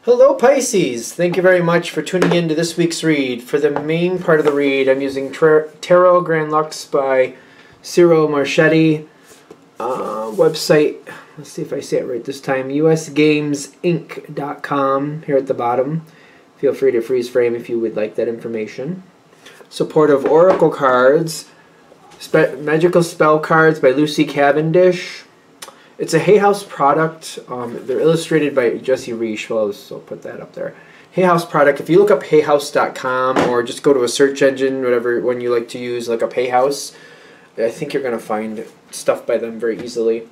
Hello Pisces! Thank you very much for tuning in to this week's read. For the main part of the read, I'm using Tarot Grand Lux by Ciro Marchetti. Website, let's see if I say it right this time, usgamesinc.com here at the bottom. Feel free to freeze frame if you would like that information. Support of Oracle cards, Magical Spell cards by Lucy Cavendish. It's a Hay House product. They're illustrated by Jesse Reich. Well, I'll put that up there. Hay House product. If you look up hayhouse.com or just go to a search engine, whatever one you like to use, look up Hay House, I think you're going to find stuff by them very easily.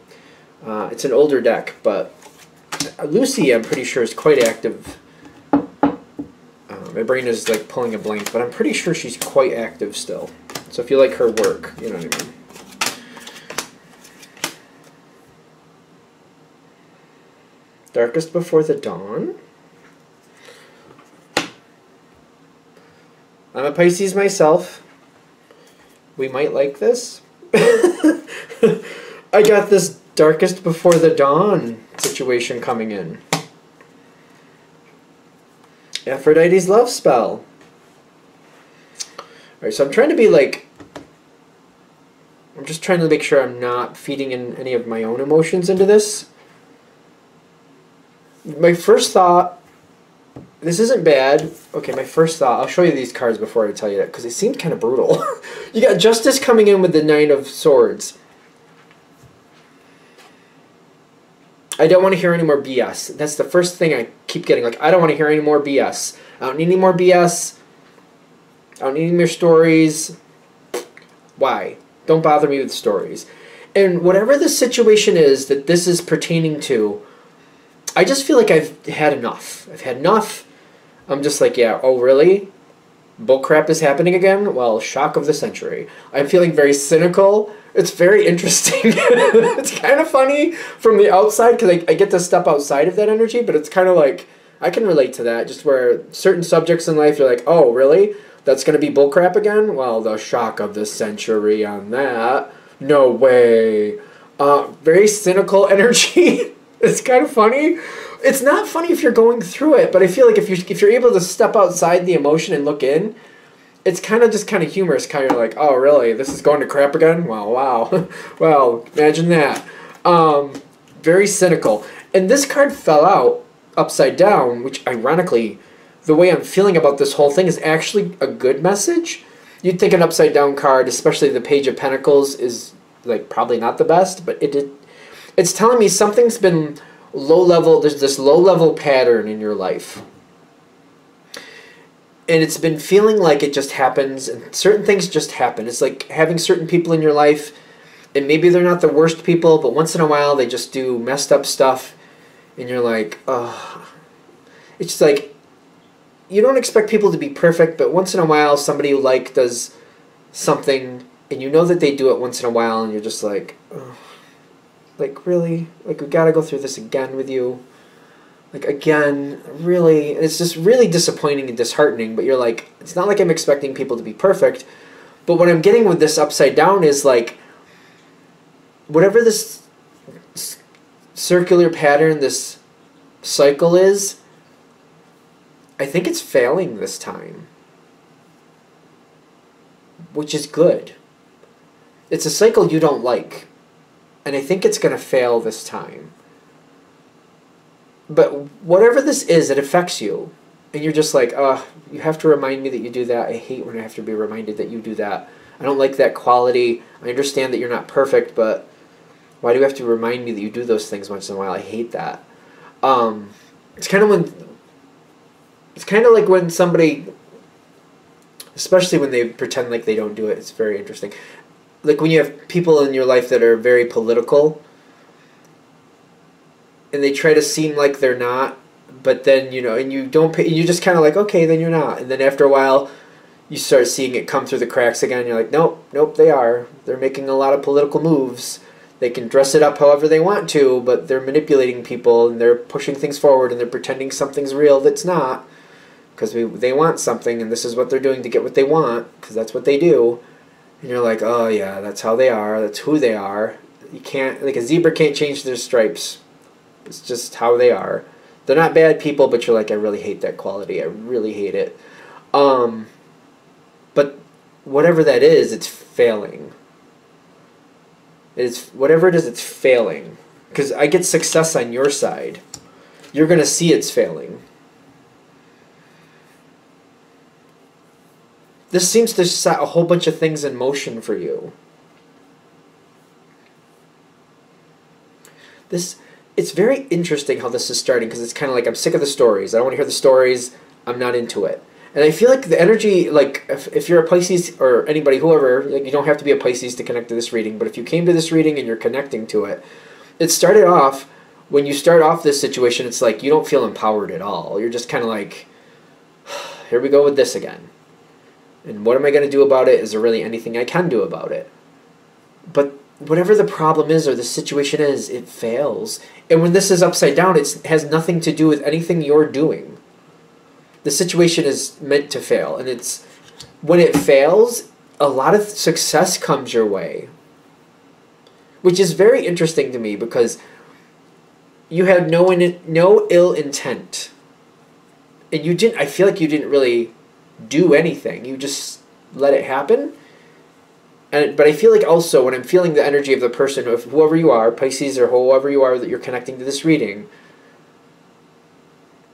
It's an older deck, but Lucy, I'm pretty sure, is quite active. My brain is like pulling a blank, but I'm pretty sure she's quite active still. So if you like her work, you know what I mean. Darkest Before the Dawn. I'm a Pisces myself. We might like this. I got this Darkest Before the Dawn situation coming in. Aphrodite's love spell. Alright, so I'm trying to be like... I'm just trying to make sure I'm not feeding in any of my own emotions into this. My first thought, this isn't bad. Okay, my first thought, I'll show you these cards before I tell you that, because it seemed kind of brutal. You got Justice coming in with the Nine of Swords. I don't want to hear any more BS. That's the first thing I keep getting. Like, I don't want to hear any more BS. I don't need any more BS. I don't need any more stories. Why? Don't bother me with stories. And whatever the situation is that this is pertaining to, I just feel like I've had enough. I've had enough. I'm just like, yeah, oh really? Bullcrap is happening again? Well, shock of the century. I'm feeling very cynical. It's very interesting. It's kind of funny from the outside because I get to step outside of that energy, but it's kind of like, I can relate to that. Just where certain subjects in life, you're like, oh really? That's going to be bullcrap again? Well, the shock of the century on that. No way. Very cynical energy. It's kind of funny. It's not funny if you're going through it, but I feel like if you're able to step outside the emotion and look in, it's kind of just kind of humorous. Kind of like, oh really, this is going to crap again? Well, wow. Well, imagine that. Very cynical. And this card fell out upside down, which ironically, the way I'm feeling about this whole thing is actually a good message. You'd think an upside down card, especially the Page of Pentacles, is like probably not the best, but it's telling me something's been low level. There's this low level pattern in your life. And it's been feeling like it just happens, and certain things just happen. It's like having certain people in your life, and maybe they're not the worst people, but once in a while they just do messed up stuff, and you're like, oh. It's just like, you don't expect people to be perfect, but once in a while somebody you like does something, and you know that they do it once in a while, and you're just like, oh. Like, really? Like, we gotta go through this again with you? Like, again? Really? It's just really disappointing and disheartening, but you're like, it's not like I'm expecting people to be perfect, but what I'm getting with this upside down is, like, whatever this circular pattern, this cycle is, I think it's failing this time. Which is good. It's a cycle you don't like. And I think it's going to fail this time. But whatever this is, it affects you. And you're just like, you have to remind me that you do that. I hate when I have to be reminded that you do that. I don't like that quality. I understand that you're not perfect, but why do you have to remind me that you do those things once in a while? I hate that. It's kind of like when somebody, especially when they pretend like they don't do it, it's very interesting. Like when you have people in your life that are very political and they try to seem like they're not, but then, you know, and you don't pay, you just kind of like, okay, then you're not. And then after a while, you start seeing it come through the cracks again. You're like, nope, nope, they are. They're making a lot of political moves. They can dress it up however they want to, but they're manipulating people and they're pushing things forward and they're pretending something's real that's not because they want something and this is what they're doing to get what they want because that's what they do. And you're like, oh yeah, that's how they are. That's who they are. You can't, like a zebra can't change their stripes. It's just how they are. They're not bad people, but you're like, I really hate that quality. I really hate it. But whatever that is, it's failing. It's whatever it is, it's failing. Because I get success on your side. You're going to see it's failing. This seems to set a whole bunch of things in motion for you. It's very interesting how this is starting, because it's kind of like, I'm sick of the stories. I don't want to hear the stories. I'm not into it. And I feel like the energy, like, if you're a Pisces, or anybody, whoever, like, you don't have to be a Pisces to connect to this reading, but if you came to this reading and you're connecting to it, it started off, when you start off this situation, it's like you don't feel empowered at all. You're just kind of like, here we go with this again. And what am I going to do about it? Is there really anything I can do about it? But whatever the problem is or the situation is, it fails. And when this is upside down, it has nothing to do with anything you're doing. The situation is meant to fail. And it's when it fails, a lot of success comes your way. Which is very interesting to me, because you had no ill intent. And you didn't, I feel like you didn't really do anything. You just let it happen. But I feel like also, when I'm feeling the energy of the person, of whoever you are, Pisces or whoever you are that you're connecting to this reading,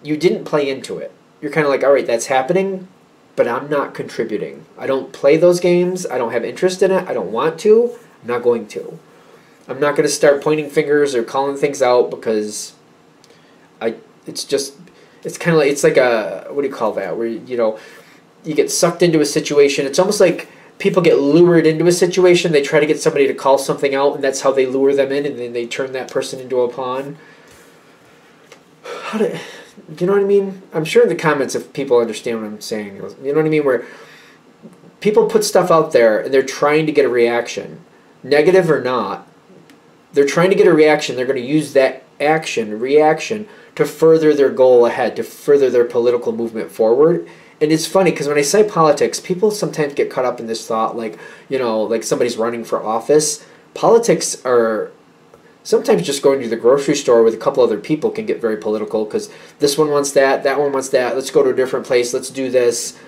you didn't play into it. You're kind of like, all right, that's happening, but I'm not contributing. I don't play those games. I don't have interest in it. I don't want to. I'm not going to. I'm not going to start pointing fingers or calling things out, because it's kind of like, it's like a, what do you call that? Where, you get sucked into a situation. It's almost like people get lured into a situation. They try to get somebody to call something out, and that's how they lure them in, and then they turn that person into a pawn. Do you know what I mean? I'm sure in the comments if people understand what I'm saying. You know what I mean? Where people put stuff out there, and they're trying to get a reaction. Negative or not, they're trying to get a reaction. They're going to use that reaction, to further their goal ahead, to further their political movement forward. And it's funny, because when I say politics, people sometimes get caught up in this thought, like, like somebody's running for office. Politics are sometimes just going to the grocery store with a couple other people can get very political, because this one wants that one wants that, let's go to a different place, let's do this.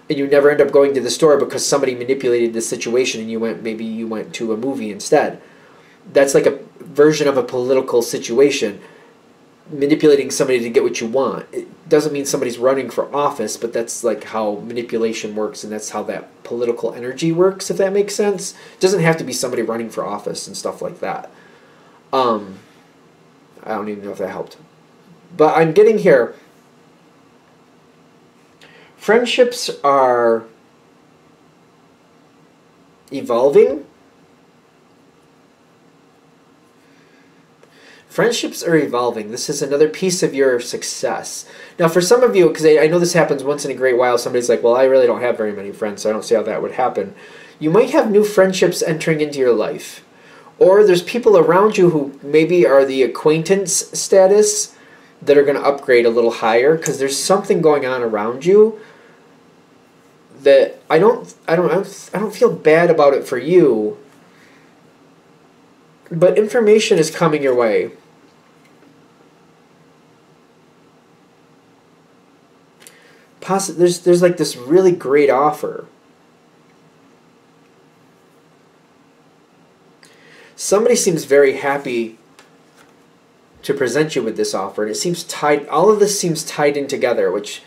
And you never end up going to the store because somebody manipulated the situation, and maybe you went to a movie instead. That's like a version of a political situation. Manipulating somebody to get what you want. It doesn't mean somebody's running for office, but that's like how manipulation works, and that's how that political energy works, if that makes sense. It doesn't have to be somebody running for office and stuff like that. I don't even know if that helped. But I'm getting here. Friendships are evolving. Friendships are evolving. This is another piece of your success. Now, for some of you, because I know this happens once in a great while, somebody's like, well, I really don't have very many friends, so I don't see how that would happen. You might have new friendships entering into your life. Or there's people around you who maybe are the acquaintance status that are going to upgrade a little higher, because there's something going on around you that I don't feel bad about it for you, but information is coming your way. There's like this really great offer. Somebody seems very happy to present you with this offer, and it seems tied. All of this seems tied in together, which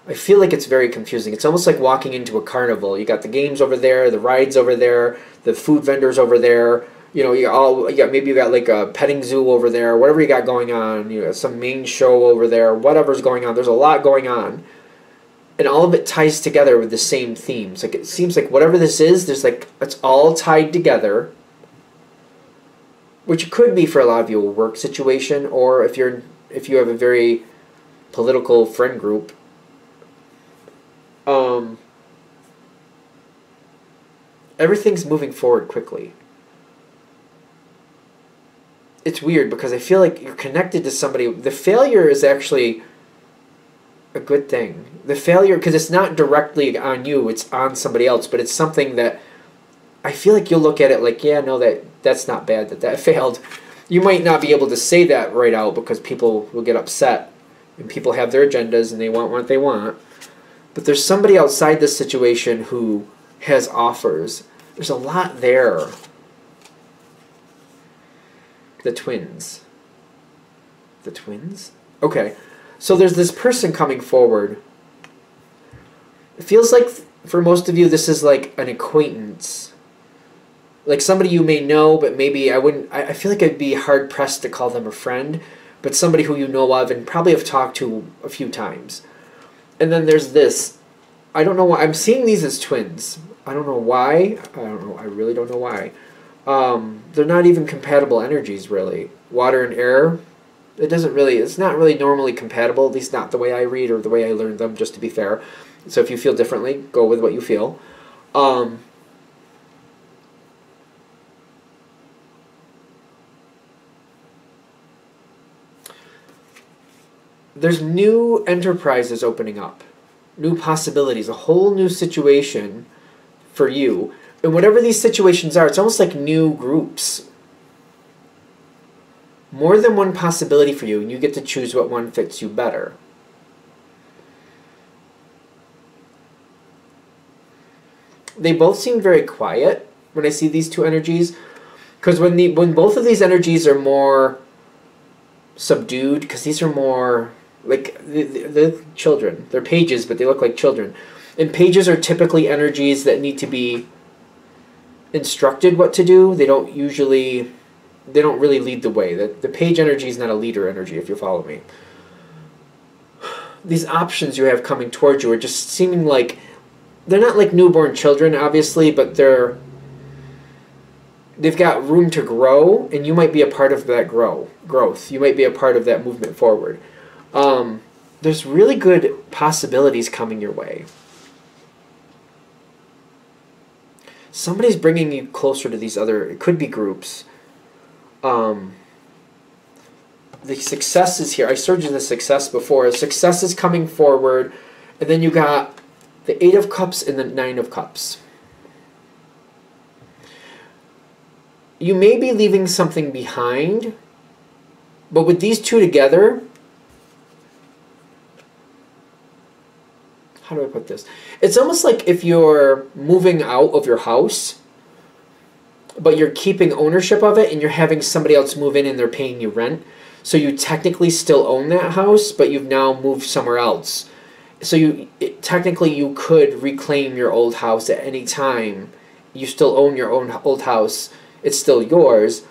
I feel like it's very confusing. It's almost like walking into a carnival. You got the games over there, the rides over there, the food vendors over there. Maybe you got like a petting zoo over there, whatever you got going on. Some main show over there, whatever's going on. There's a lot going on. And all of it ties together with the same themes. Like, it seems like whatever this is, it's all tied together. Which could be for a lot of you a work situation, or if you have a very political friend group. Everything's moving forward quickly. It's weird because I feel like you're connected to somebody. The failure is actually a good thing. The failure, because it's not directly on you, it's on somebody else, but it's something that I feel like you'll look at it like, yeah, no, that's not bad that failed. You might not be able to say that right out because people will get upset, And people have their agendas and they want what they want. But there's somebody outside this situation who has offers. There's a lot there. The twins. The twins? Okay. So there's this person coming forward. It feels like for most of you this is like an acquaintance. Like somebody you may know, but maybe I feel like I'd be hard pressed to call them a friend, but somebody who you know of and probably have talked to a few times. And then there's this. I don't know why. I'm seeing these as twins. I don't know why. I don't know. I really don't know why. They're not even compatible energies, really. Water and air. It's not really normally compatible, at least not the way I read or the way I learned them, just to be fair. So if you feel differently, go with what you feel. There's new enterprises opening up, new possibilities, a whole new situation for you. And whatever these situations are, it's almost like new groups. More than one possibility for you, and you get to choose what one fits you better. They both seem very quiet when I see these two energies, because when both of these energies are more subdued, because these are more like the children. They're pages, but they look like children. And pages are typically energies that need to be instructed what to do. They don't really lead the way. The page energy is not a leader energy, if you follow me. These options you have coming towards you are just seeming like, they're not like newborn children, obviously, but they've got room to grow, and you might be a part of that growth. You might be a part of that movement forward. There's really good possibilities coming your way. Somebody's bringing you closer to these other, it could be groups. The success is here. I showed you the success before. Success is coming forward, and then you got the 8 of Cups and the 9 of Cups. You may be leaving something behind, but with these two together, how do I put this? It's almost like if you're moving out of your house, but you're keeping ownership of it and you're having somebody else move in and they're paying you rent. So you technically still own that house, but you've now moved somewhere else. So technically you could reclaim your old house at any time. You still own your own old house. It's still yours,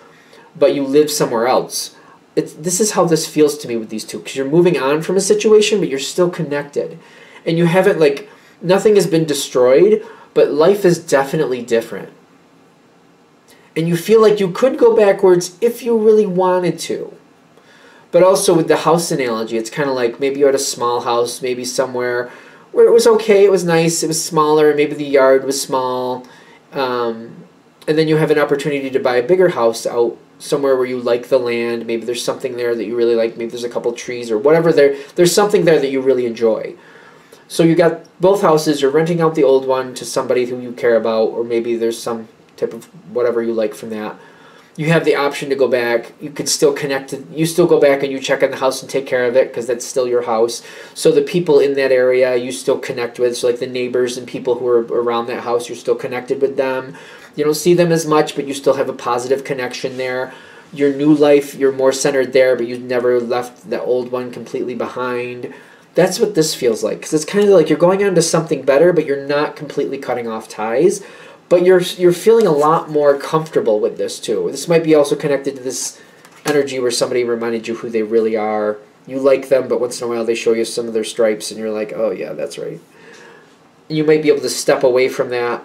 but you live somewhere else. This is how this feels to me with these two, because you're moving on from a situation, but you're still connected. And you haven't, like, nothing has been destroyed, but life is definitely different. And you feel like you could go backwards if you really wanted to. But also with the house analogy, it's kind of like maybe you had a small house, maybe somewhere where it was okay, it was nice, it was smaller, maybe the yard was small. And then you have an opportunity to buy a bigger house out somewhere where you like the land. Maybe there's something there that you really like. Maybe there's a couple trees or whatever there. There's something there that you really enjoy. So you got both houses. You're renting out the old one to somebody who you care about, or maybe there's some type of whatever you like from that. You have the option to go back. You could still connect to, you still go back and you check on the house and take care of it because that's still your house. So the people in that area you still connect with. So like the neighbors and people who are around that house, you're still connected with them. You don't see them as much, but you still have a positive connection there. Your new life, you're more centered there, but you've never left the old one completely behind. That's what this feels like, because it's kind of like you're going on to something better, but you're not completely cutting off ties. But you're feeling a lot more comfortable with this too. This might be also connected to this energy where somebody reminded you who they really are. You like them, but once in a while they show you some of their stripes, and you're like, oh yeah, that's right. You might be able to step away from that.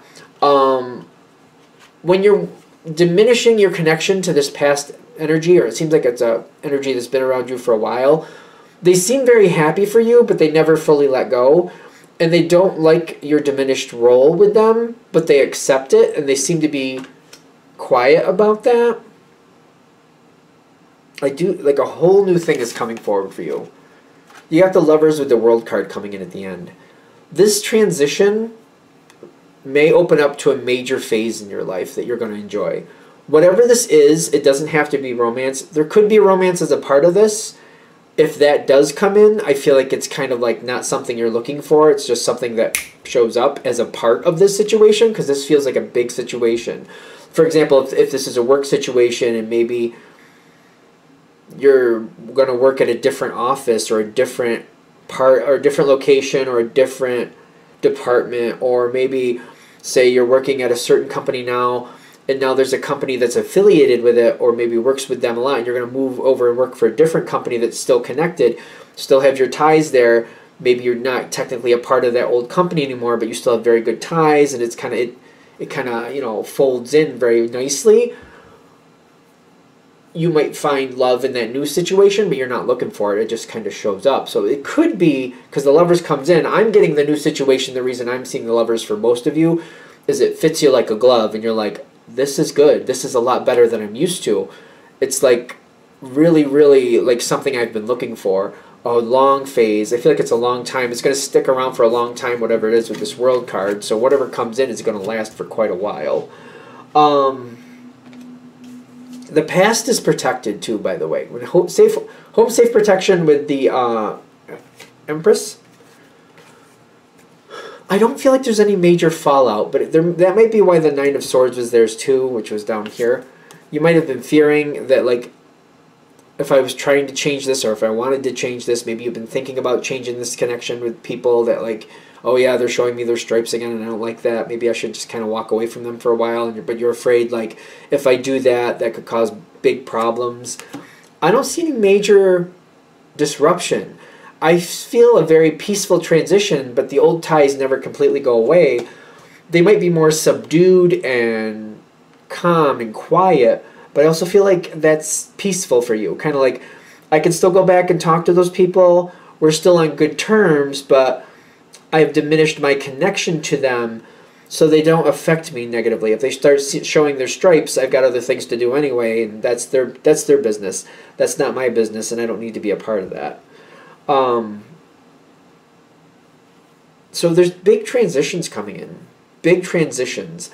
When you're diminishing your connection to this past energy, or it seems like it's a energy that's been around you for a while, they seem very happy for you, but they never fully let go. And they don't like your diminished role with them, but they accept it, and they seem to be quiet about that. I do, like a whole new thing is coming forward for you. You got the Lovers with the World card coming in at the end. This transition may open up to a major phase in your life that you're going to enjoy. Whatever this is, it doesn't have to be romance. There could be romance as a part of this, if that does come in, I feel like it's kind of like not something you're looking for. It's just something that shows up as a part of this situation, because this feels like a big situation. For example, if this is a work situation and maybe you're going to work at a different office or a different part or a different location or a different department, or maybe say you're working at a certain company now and now there's a company that's affiliated with it or maybe works with them a lot, and you're going to move over and work for a different company that's still connected, still have your ties there. Maybe you're not technically a part of that old company anymore, but you still have very good ties, and it's kind of it kind of, you know, folds in very nicely. You might find love in that new situation, but you're not looking for it. It just kind of shows up. So it could be, because the Lovers comes in, I'm getting the new situation. The reason I'm seeing the Lovers for most of you is it fits you like a glove, and you're like, this is good. This is a lot better than I'm used to. It's like really, really like something I've been looking for. A long phase. I feel like it's a long time. It's going to stick around for a long time, whatever it is with this World card. So whatever comes in is going to last for quite a while. The past is protected too, by the way. When home safe protection with the Empress. I don't feel like there's any major fallout, but that might be why the Nine of Swords was theirs too, which was down here. You might have been fearing that, like, if I was trying to change this or if I wanted to change this, maybe you've been thinking about changing this connection with people that, like, oh yeah, they're showing me their stripes again and I don't like that. Maybe I should just kind of walk away from them for a while. But you're afraid, like, if I do that, that could cause big problems. I don't see any major disruption. I feel a very peaceful transition, but the old ties never completely go away. They might be more subdued and calm and quiet, but I also feel like that's peaceful for you. Kind of like, I can still go back and talk to those people. We're still on good terms, but I have diminished my connection to them so they don't affect me negatively. If they start showing their stripes, I've got other things to do anyway, and that's their business. That's not my business, and I don't need to be a part of that. So there's big transitions coming in. Big transitions.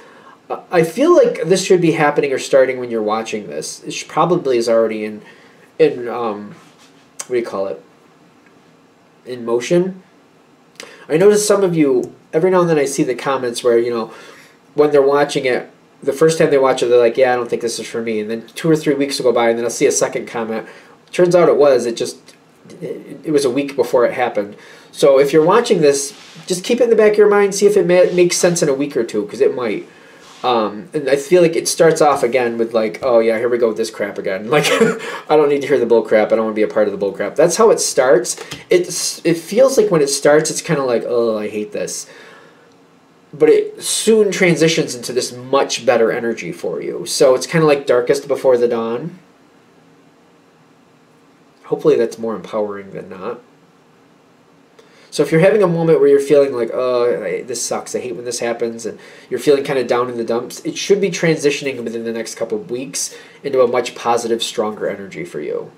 I feel like this should be happening or starting when you're watching this. It probably is already in what do you call it? In motion. I notice some of you, every now and then I see the comments where, you know, when they're watching it, the first time they watch it, they're like, yeah, I don't think this is for me. And then 2 or 3 weeks will go by, and then I'll see a second comment. Turns out it was. It was a week before it happened. So if you're watching this, just keep it in the back of your mind. See if it makes sense in a week or two, because it might. And I feel like it starts off again with like, oh yeah, here we go with this crap again. Like, I don't need to hear the bull crap. I don't want to be a part of the bull crap. That's how it starts. It feels like when it starts, it's kind of like, oh, I hate this. But it soon transitions into this much better energy for you. So it's kind of like darkest before the dawn. Hopefully that's more empowering than not. So if you're having a moment where you're feeling like, oh, this sucks, I hate when this happens, and you're feeling kind of down in the dumps, it should be transitioning within the next couple of weeks into a much positive, stronger energy for you.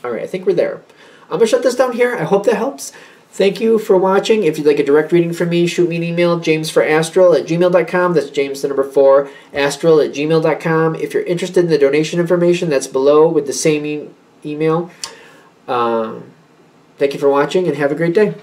All right, I think we're there. I'm going to shut this down here. I hope that helps. Thank you for watching. If you'd like a direct reading from me, shoot me an email, jamesforastral@gmail.com. That's James, the number 4, astral@gmail.com. If you're interested in the donation information, that's below with the same email. Thank you for watching, and have a great day.